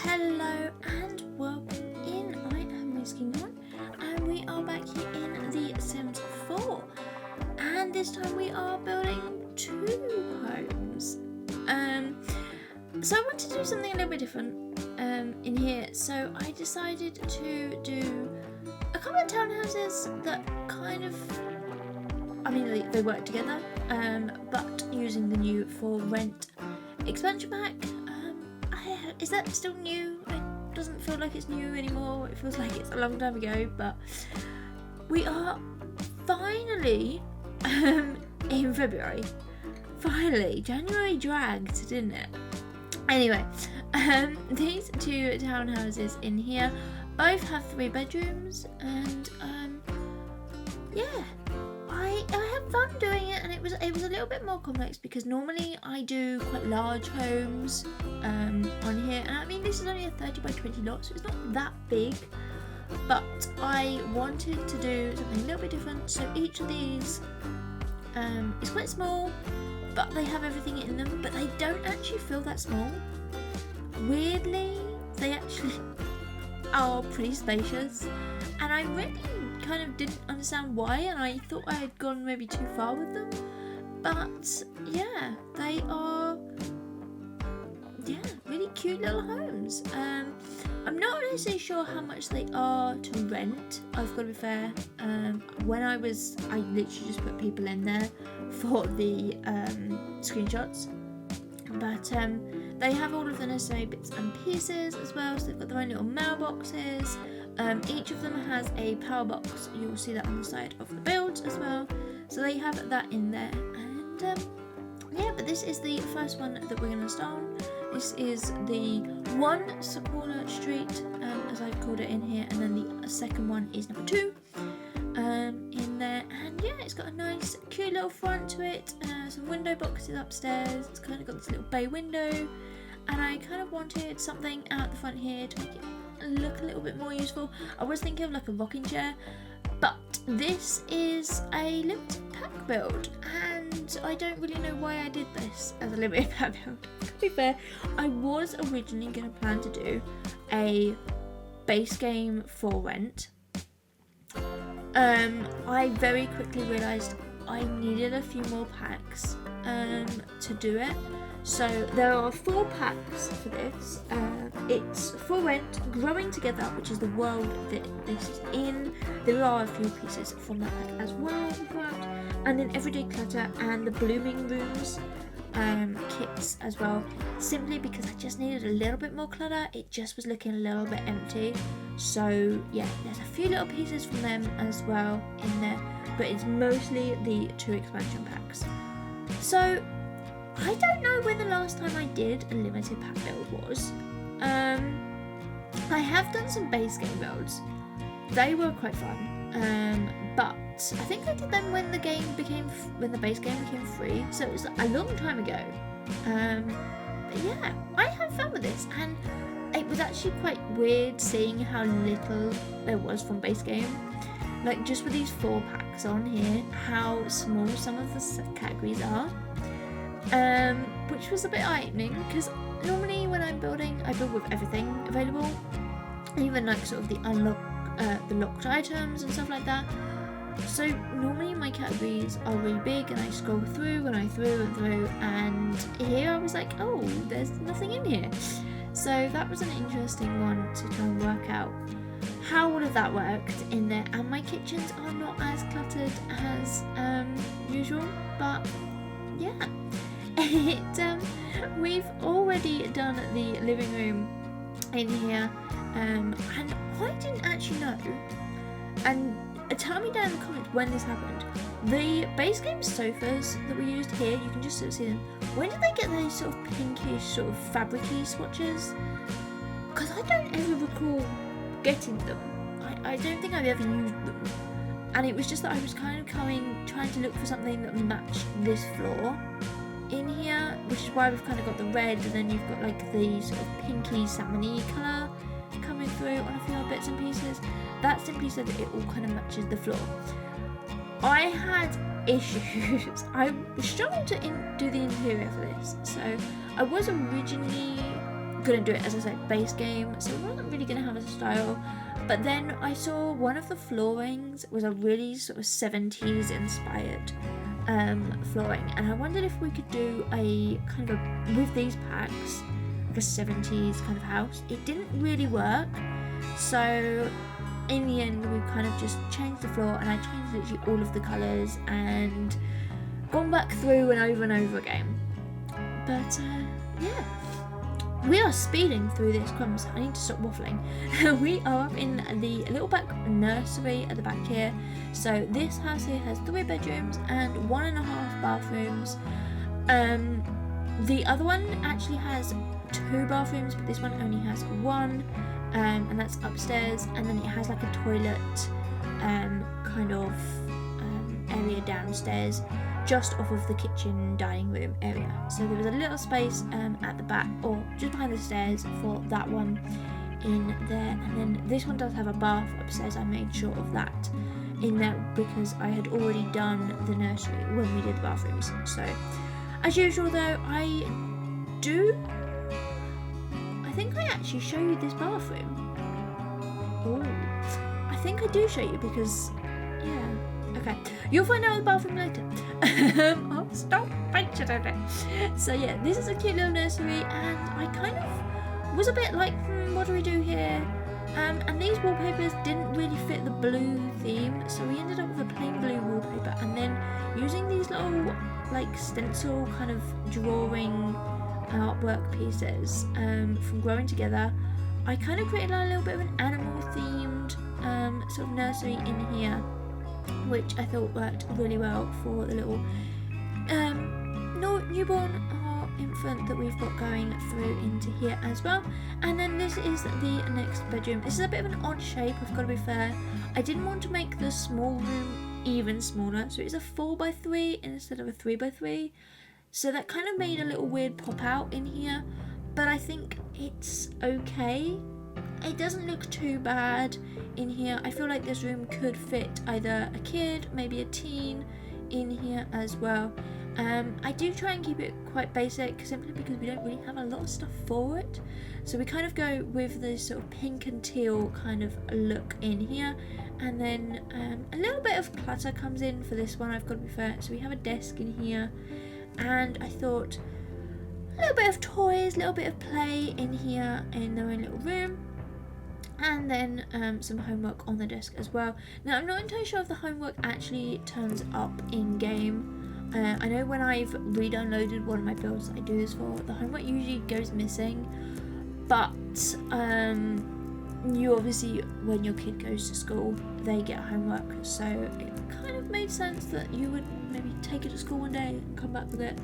Hello and welcome in. I am MissKinghorn and we are back here in The Sims 4, and this time we are building 2 homes. So I want to do something a little bit different in here, so I decided to do a couple of townhouses that kind of, they work together, but using the new for rent expansion pack. Is that still new? It doesn't feel like it's new anymore. It feels like it's a long time ago, but we are finally in February. Finally, January dragged, didn't it? Anyway, these 2 townhouses in here both have 3 bedrooms, and yeah, I had fun doing it, and it was a little bit more complex because normally I do quite large homes on here, and I mean this is only a 30 by 20 lot, so it's not that big, but I wanted to do something a little bit different. So each of these is quite small, but they have everything in them, but they don't actually feel that small. Weirdly, they actually are pretty spacious, and I really kind of didn't understand why, and I thought I had gone maybe too far with them, but yeah, they are really cute little homes. I'm not necessarily sure how much they are to rent, I've got to be fair. When I literally just put people in there for the screenshots, but they have all of the necessary bits and pieces as well, so they've got their own little mailboxes. Each of them has a power box. You'll see that on the side of the builds as well, so they have that in there. And yeah, but this is the first one that we're going to start on. This is the Sequoia Street, as I've called it in here, and then the second one is number 2 in there. And yeah, it's got a nice cute little front to it, some window boxes upstairs. It's kind of got this little bay window, and I kind of wanted something out the front here to make it look a little bit more useful. I was thinking of like a rocking chair, but this is a limited pack build, and I don't really know why I did this as a limited pack build. To be fair, I was originally going to plan to do a base game for rent. I very quickly realised I needed a few more packs to do it. So there are 4 packs for this. It's for rent, growing together, which is the world that this is in. There are a few pieces from that pack as well, and then everyday clutter and the blooming rooms kits as well, simply because I just needed a little bit more clutter. It just was looking a little bit empty. So yeah, there's a few little pieces from them as well in there, but it's mostly the 2 expansion packs. So I don't know when the last time I did a limited pack build was. I have done some base game builds. They were quite fun, but I think I did them when the base game became free, so it was a long time ago. But yeah, I had fun with this, and it was actually quite weird seeing how little there was from base game. Like just with these 4 packs on here, how small some of the categories are. Which was a bit eye-opening, because normally when I'm building, I build with everything available, even like sort of the locked items and stuff like that. So normally my categories are really big, and I scroll through and I through and through, and here I was like, oh, there's nothing in here. So that was an interesting one to try and work out how all of that worked in there. And my kitchens are not as cluttered as usual, but yeah. We've already done the living room in here, and I didn't actually know, and tell me down in the comments when this happened. The base game sofas that we used here, you can just sort of see them. When did they get those sort of pinkish, sort of fabricy swatches? Because I don't ever recall getting them. I don't think I've ever used them, and it was just that I was kind of trying to look for something that matched this floor in here, which is why we've kind of got the red, and then you've got like the sort of pinky salmon-y colour coming through on a few other bits and pieces. That's simply so that it all kind of matches the floor. I had issues. I struggled to do the interior for this, so I was originally couldn't do it, as I said, base game, so it wasn't really gonna have a style. But then I saw one of the floorings was a really sort of 70s inspired flooring, and I wondered if we could do a kind of with these packs like a 70s kind of house. It didn't really work, so in the end we kind of just changed the floor, and I changed literally all of the colours and gone back through and over again. But yeah, we are speeding through this. Crumbs, I need to stop waffling. We are up in the little back nursery at the back here. So this house here has 3 bedrooms and 1.5 bathrooms. The other one actually has 2 bathrooms, but this one only has 1, and that's upstairs. And then it has like a toilet kind of area downstairs, just off of the kitchen dining room area. So there was a little space at the back, or just behind the stairs, for that one in there. And then this one does have a bath upstairs. I made sure of that in there because I had already done the nursery when we did the bathrooms. So as usual though, I think I actually show you this bathroom. Oh, I think I do show you because, yeah, okay. You'll find out the bathroom later. Oh, stop mentioning it. So yeah, this is a cute little nursery, and I kind of was a bit like, what do we do here? And these wallpapers didn't really fit the blue theme, so we ended up with a plain blue wallpaper, and then using these little like stencil kind of drawing artwork pieces from growing together, I kind of created a little bit of an animal themed sort of nursery in here, which I thought worked really well for the little newborn or infant that we've got going through into here as well. And then this is the next bedroom. This is a bit of an odd shape, I've got to be fair. I didn't want to make the small room even smaller, so it's a 4x3 instead of a 3x3. So that kind of made a little weird pop out in here, but I think it's okay. It doesn't look too bad in here. I feel like this room could fit either a kid, maybe a teen in here as well. I do try and keep it quite basic, simply because we don't really have a lot of stuff for it. So we kind of go with this sort of pink and teal kind of look in here. And then a little bit of clutter comes in for this one, I've got to be fair. So we have a desk in here, and I thought a little bit of toys, a little bit of play in here in their own little room. And then some homework on the desk as well. Now, I'm not entirely sure if the homework actually turns up in game. I know when I've re-downloaded one of my builds that I do this for, the homework usually goes missing. But you obviously, when your kid goes to school, they get homework. So it kind of made sense that you would maybe take it to school one day and come back with it.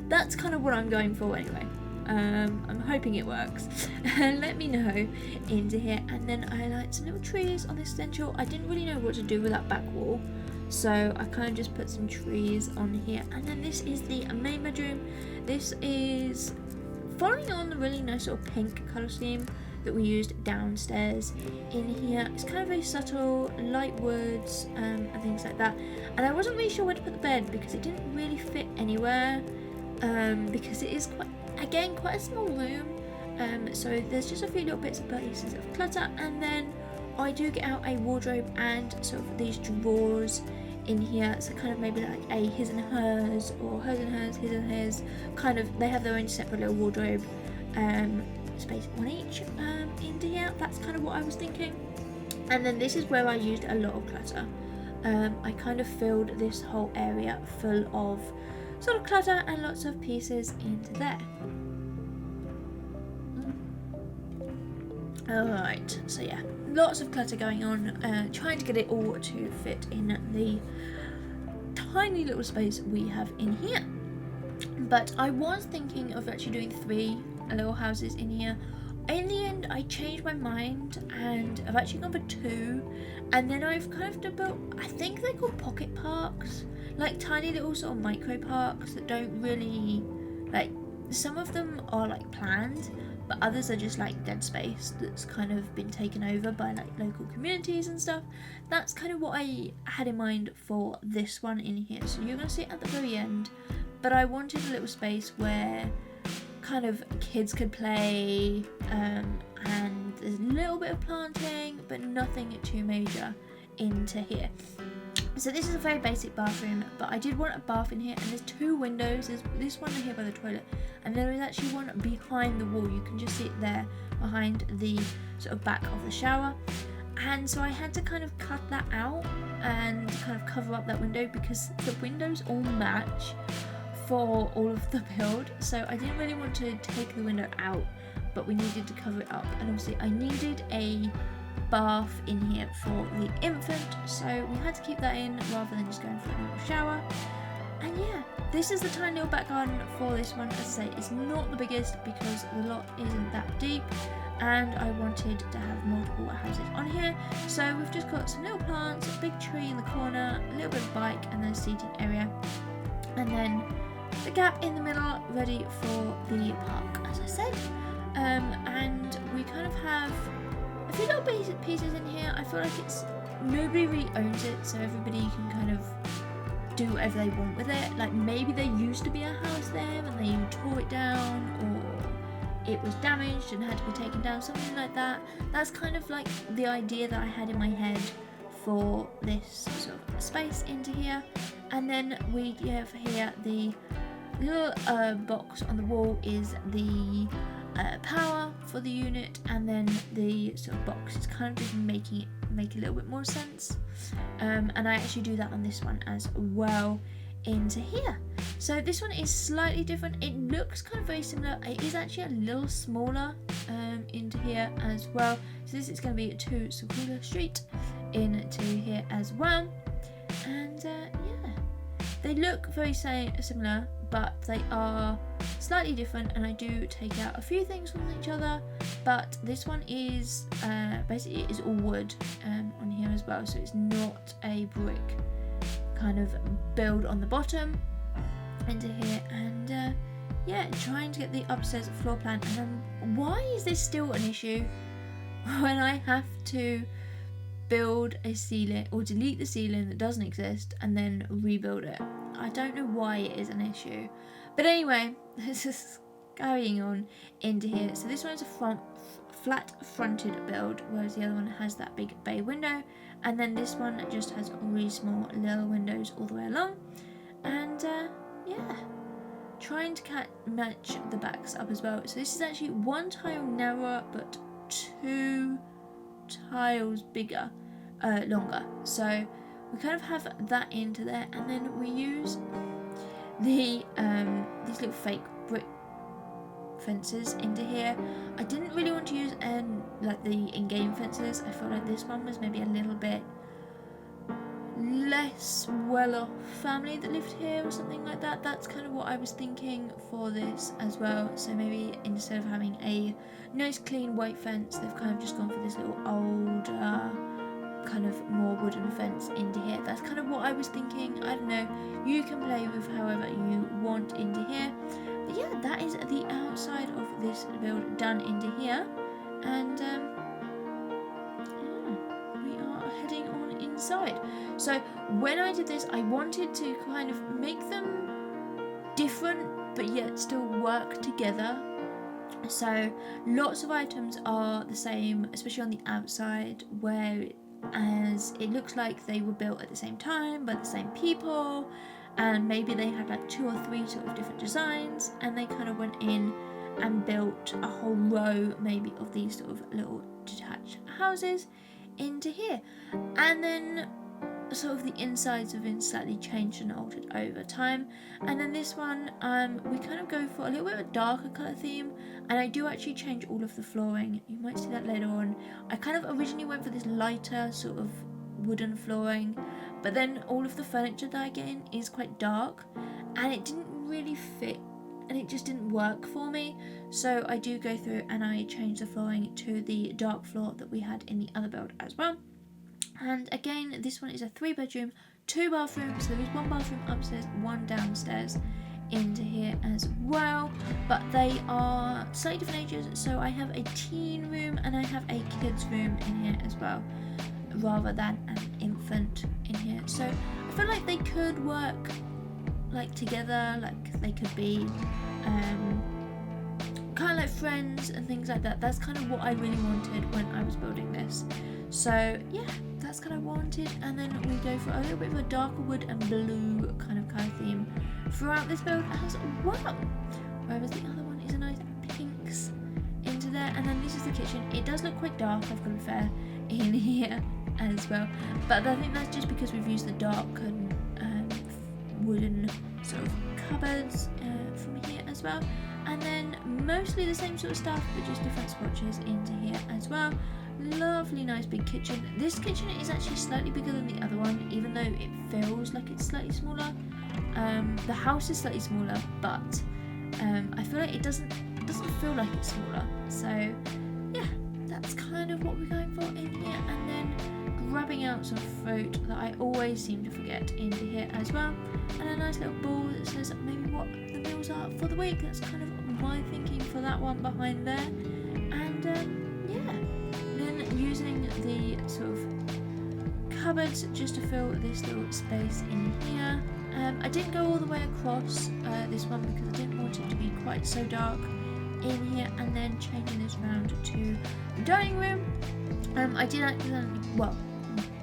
That's kind of what I'm going for anyway. I'm hoping it works. Let me know into here. And then I like some little trees on this stencil. I didn't really know what to do with that back wall, so I kind of just put some trees on here. And then this is the main bedroom. This is following on the really nice sort of pink colour scheme that we used downstairs in here. It's kind of very subtle, light woods and things like that. And I wasn't really sure where to put the bed because it didn't really fit anywhere, because it is quite a small room. So there's just a few little bits and pieces of clutter, and then I do get out a wardrobe and sort of these drawers in here. So kind of maybe like a his and hers, or hers and hers, his and his. Kind of, they have their own separate little wardrobe space, one each into here. That's kind of what I was thinking. And then this is where I used a lot of clutter. I kind of filled this whole area full of sort of clutter and lots of pieces into there. Alright, so yeah, lots of clutter going on, trying to get it all to fit in the tiny little space we have in here. But I was thinking of actually doing 3 little houses in here. In the end, I changed my mind and I've actually gone for 2, and then I've kind of built, I think they're called pocket parks, like tiny little sort of micro parks that don't really, like, some of them are like planned, but others are just like dead space that's kind of been taken over by like local communities and stuff. That's kind of what I had in mind for this one in here. So you're going to see it at the very end, but I wanted a little space where kind of kids could play, and there's a little bit of planting, but nothing too major into here. So this is a very basic bathroom, but I did want a bath in here, and there's 2 windows. There's this one here by the toilet, and there is actually one behind the wall. You can just see it there behind the sort of back of the shower. And so I had to kind of cut that out and kind of cover up that window, because the windows all match for all of the build. So I didn't really want to take the window out, but we needed to cover it up. And obviously I needed a bath in here for the infant, so we had to keep that in rather than just going for a little shower. And yeah, this is the tiny little back garden for this one. As I say, it's not the biggest because the lot isn't that deep, and I wanted to have multiple houses on here. So we've just got some little plants, a big tree in the corner, a little bit of bike, and then a seating area, and then the gap in the middle ready for the park, as I said. And we kind of have a few little basic pieces in here. I feel like nobody really owns it, so everybody can kind of do whatever they want with it. Like maybe there used to be a house there and they tore it down, or it was damaged and had to be taken down, something like that. That's kind of like the idea that I had in my head for this sort of space into here. And then we have here the little box on the wall is the power for the unit, and then the sort of box is kind of just making it make a little bit more sense. And I actually do that on this one as well into here. So this one is slightly different. It looks kind of very similar. It is actually a little smaller into here as well. So this is going to be 2 Sequoia Street into here as well. And yeah, they look very similar, but they are slightly different, and I do take out a few things from each other. But this one is basically is all wood on here as well, so it's not a brick kind of build on the bottom into here. And yeah, trying to get the upstairs floor plan. And then why is this still an issue when I have to build a ceiling or delete the ceiling that doesn't exist and then rebuild it? I don't know why it is an issue, but anyway, this is carrying on into here. So this one's a flat fronted build, whereas the other one has that big bay window, and then this one just has really small little windows all the way along. And yeah, trying to match the backs up as well. So this is actually 1 tile narrower but 2 tiles bigger, longer. So we kind of have that into there, and then we use the these little fake brick fences into here. I didn't really want to use like the in-game fences. I felt like this one was maybe a little bit less well-off family that lived here or something like that. That's kind of what I was thinking for this as well. So maybe instead of having a nice clean white fence, they've kind of just gone for this little old kind of more wooden fence into here. That's kind of what I was thinking. I don't know, you can play with however you want into here. But yeah, that is the outside of this build done into here. And yeah, we are heading on inside. So when I did this, I wanted to kind of make them different but yet still work together. So lots of items are the same, especially on the outside, where as it looks like they were built at the same time by the same people, and maybe they had like 2 or 3 sort of different designs, and they kind of went in and built a whole row maybe of these sort of little detached houses into here. And then sort of the insides have been slightly changed and altered over time. And then this one, we kind of go for a little bit of a darker colour theme, and I do actually change all of the flooring. You might see that later on. I kind of originally went for this lighter sort of wooden flooring, but then all of the furniture that I get in is quite dark, and it didn't really fit, and it just didn't work for me. So I do go through and I change the flooring to the dark floor that we had in the other build as well. And again, this one is a 3-bedroom, 2 bathrooms. So there is 1 bathroom upstairs, 1 downstairs into here as well. But they are slightly different ages. So I have a teen room and I have a kids room in here as well, rather than an infant in here. So I feel like they could work like together, like they could be kind of like friends and things like that. That's kind of what I really wanted when I was building this. So yeah, that's kind of what I wanted. And then we go for a little bit of a darker wood and blue kind of colour theme throughout this build as well. Whereas the other one is a nice pinks into there. And then this is the kitchen. It does look quite dark, I've got to be fair, in here as well. But I think that's just because we've used the dark and wooden sort of cupboards from here as well. And then mostly the same sort of stuff, but just different swatches into here as well. Lovely, nice big kitchen. This kitchen is actually slightly bigger than the other one, even though it feels like it's slightly smaller. The house is slightly smaller, but I feel like it doesn't feel like it's smaller. So yeah, that's kind of what we're going for in here. And then grabbing out some fruit that I always seem to forget into here as well. And a nice little ball that says maybe what the meals are for the week. That's kind of my thinking for that one behind there. And yeah, then using the sort of cupboards just to fill this little space in here. I didn't go all the way across this one because I didn't want it to be quite so dark in here. And then changing this round to the dining room. I did accidentally, well,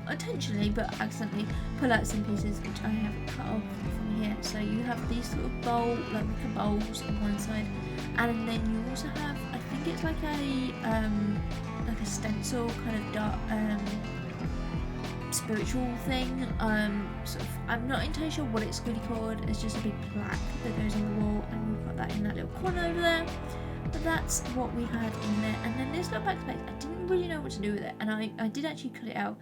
intentionally, but accidentally pull out some pieces which I have cut off from here. So you have these sort of wicker bowls on one side, and then you also have, I think it's like a stencil kind of dark spiritual thing. Sort of, I'm not entirely sure what it's really called. It's just a big plaque that goes on the wall, and we've got that in that little corner over there. But that's what we had in there. And then this little backspace, I didn't really know what to do with it, and I did actually cut it out.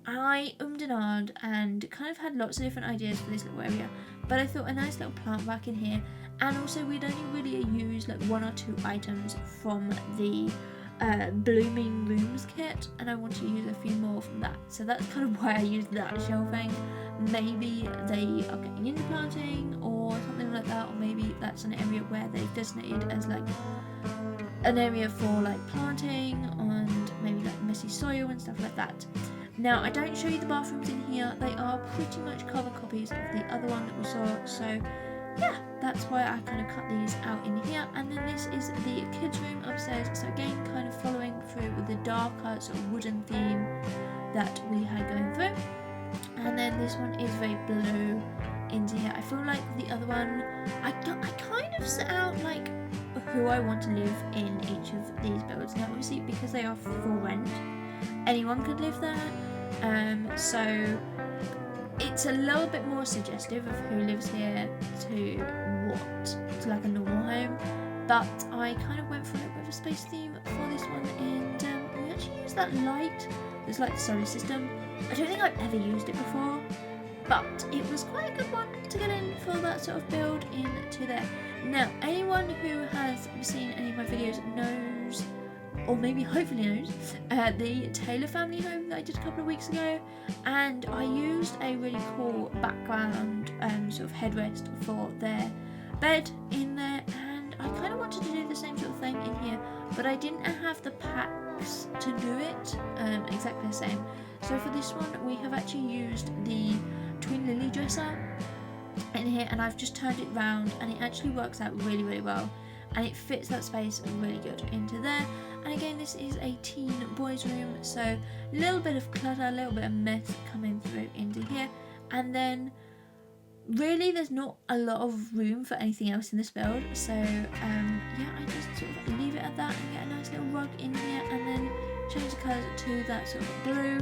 I ummed and ahed and kind of had lots of different ideas for this little area, but I thought a nice little plant back in here, and also we'd only really used like 1 or 2 items from the Blooming Rooms kit, and I want to use a few more from that. So that's kind of why I used that shelving. Maybe they are getting into planting or something like that, or maybe that's an area where they've designated as like an area for like planting and maybe like messy soil and stuff like that. Now, I don't show you the bathrooms in here. They are pretty much carbon copies of the other one that we saw. So, yeah, that's why I kind of cut these out in here. And then this is the kids' room upstairs. So, again, kind of following through with the darker sort of wooden theme that we had going through. And then this one is very blue into here. I feel like the other one, I kind of set out like who I want to live in each of these builds. Now, obviously, because they are for rent, anyone could live there. So it's a little bit more suggestive of who lives here to like a normal home, but I kind of went for a little bit of a space theme for this one, and we actually used that light. It's like the solar system. I don't think I've ever used it before, but it was quite a good one to get in for that sort of build into there. Now, anyone who has seen any of my videos knows, or maybe hopefully knows, the Taylor family home that I did a couple of weeks ago, and I used a really cool background sort of headrest for their bed in there, and I kind of wanted to do the same sort of thing in here, but I didn't have the packs to do it exactly the same. So for this one we have actually used the twin lily dresser in here, and I've just turned it round, and it actually works out really, really well, and it fits that space really good into there. And again, this is a teen boys room, so a little bit of clutter, a little bit of mess coming through into here. And then really there's not a lot of room for anything else in this build, so yeah, I just sort of leave it at that and get a nice little rug in here, and then change the colours to that sort of blue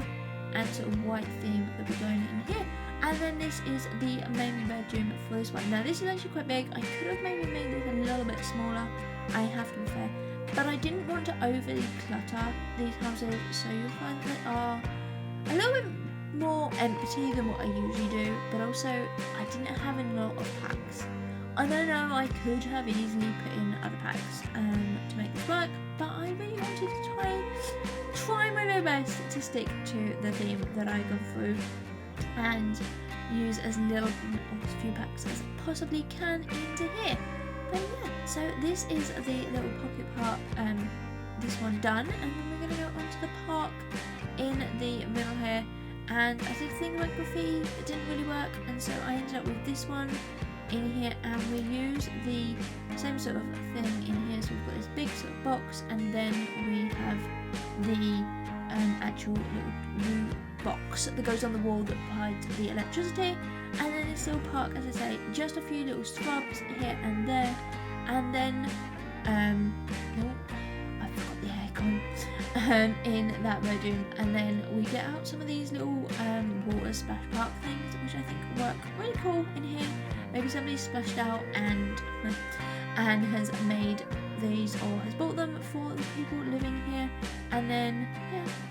and sort of white theme that we're going in here. And then this is the main bedroom for this one. Now this is actually quite big. I could have maybe made this a little bit smaller, I have to be fair, but I didn't want to overly clutter these houses, so you'll find they are a little bit more empty than what I usually do, but also I didn't have a lot of packs. I don't know, I could have easily put in other packs to make this work, but I really wanted to try my very best to stick to the theme that I go through and use as little or as few packs as I possibly can into here. But yeah, so this is the little pocket part, this one done, and then we're going to go onto the park in the middle here. And I did think about graffiti, it didn't really work, and so I ended up with this one. in here, and we use the same sort of thing in here. So we've got this big sort of box, and then we have the actual little box that goes on the wall that provides the electricity. And then this little park, as I say, just a few little shrubs here and there, and then I forgot the aircon in that bedroom. And then we get out some of these little water splash park things, which I think work really cool in here. Maybe somebody's splashed out and has made these or has bought them for the people living here. And then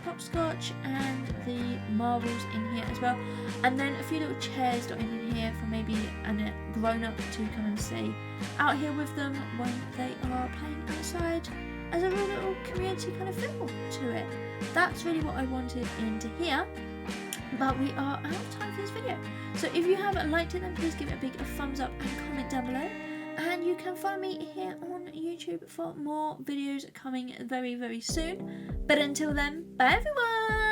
hopscotch and the marbles in here as well, and then a few little chairs dotted in here for maybe a grown-up to come and stay out here with them when they are playing outside, as a real little community kind of feel to it. That's really what I wanted into here, but we are out of time for this video. So if you have liked it, then please give it a big thumbs up and comment down below. And you can find me here on YouTube for more videos coming very, very soon. But until then, bye everyone!